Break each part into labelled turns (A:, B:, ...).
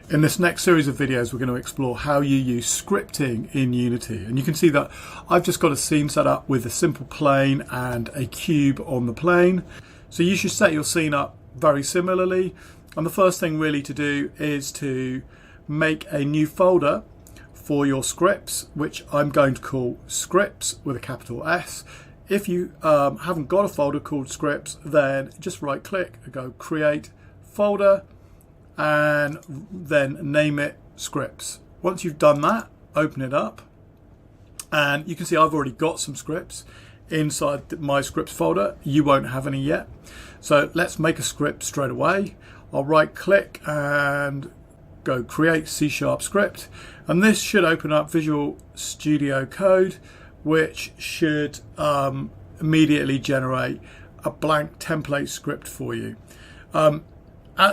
A: In this next series of videos, we're going to explore how you use scripting in Unity. And you can see that I've just got a scene set up with a simple plane and a cube on the plane. So you should set your scene up very similarly. And the first thing really to do is to make a new folder for your scripts, which I'm going to call scripts with a capital S. If you haven't got a folder called scripts, then just right click and go create folder and then name it scripts. Once you've done that, open it up and you can see I've already got some scripts inside my scripts folder. You won't have any yet. So let's make a script straight away. I'll right click and go create C# script, and this should open up Visual Studio Code, which should immediately generate a blank template script for you.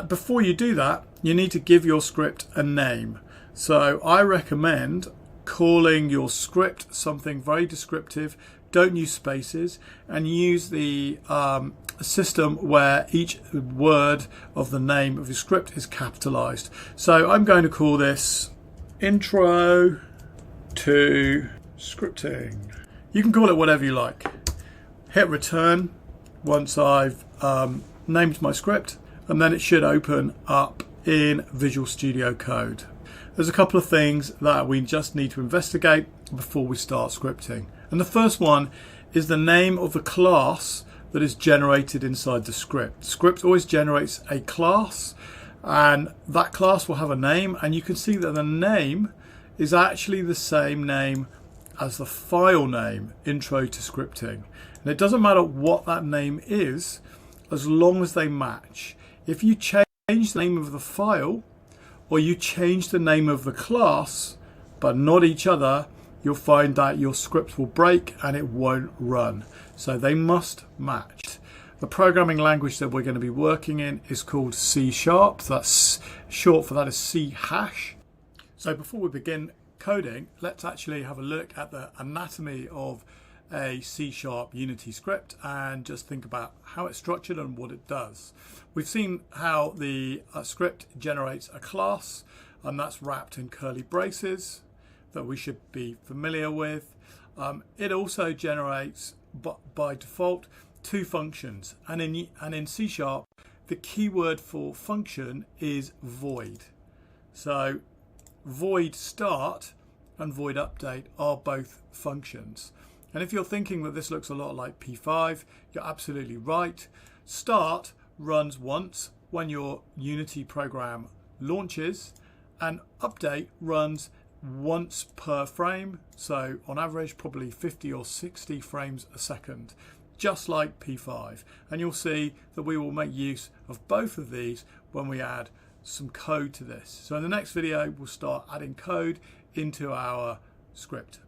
A: Before you do that, you need to give your script a name. So I recommend calling your script something very descriptive. Don't use spaces, and use the system where each word of the name of your script is capitalized. So I'm going to call this Intro to Scripting. You can call it whatever you like. Hit return once I've named my script, and then it should open up in Visual Studio Code. There's a couple of things that we just need to investigate before we start scripting. And the first one is the name of the class that is generated inside the script. Script always generates a class, and that class will have a name, and you can see that the name is actually the same name as the file name, Intro to Scripting. And it doesn't matter what that name is, as long as they match. If you change the name of the file, or you change the name of the class, but not each other, you'll find that your script will break and it won't run. So they must match. The programming language that we're going to be working in is called C#. That's short for that is C#. So before we begin coding, let's actually have a look at the anatomy of a C# Unity script and just think about how it's structured and what it does. We've seen how the script generates a class, and that's wrapped in curly braces that we should be familiar with. It also generates by default two functions, and in C#, the keyword for function is void. So void start and void update are both functions. And if you're thinking that this looks a lot like P5, you're absolutely right. Start runs once when your Unity program launches, and update runs once per frame. So on average, probably 50 or 60 frames a second, just like P5. And you'll see that we will make use of both of these when we add some code to this. So in the next video, we'll start adding code into our script.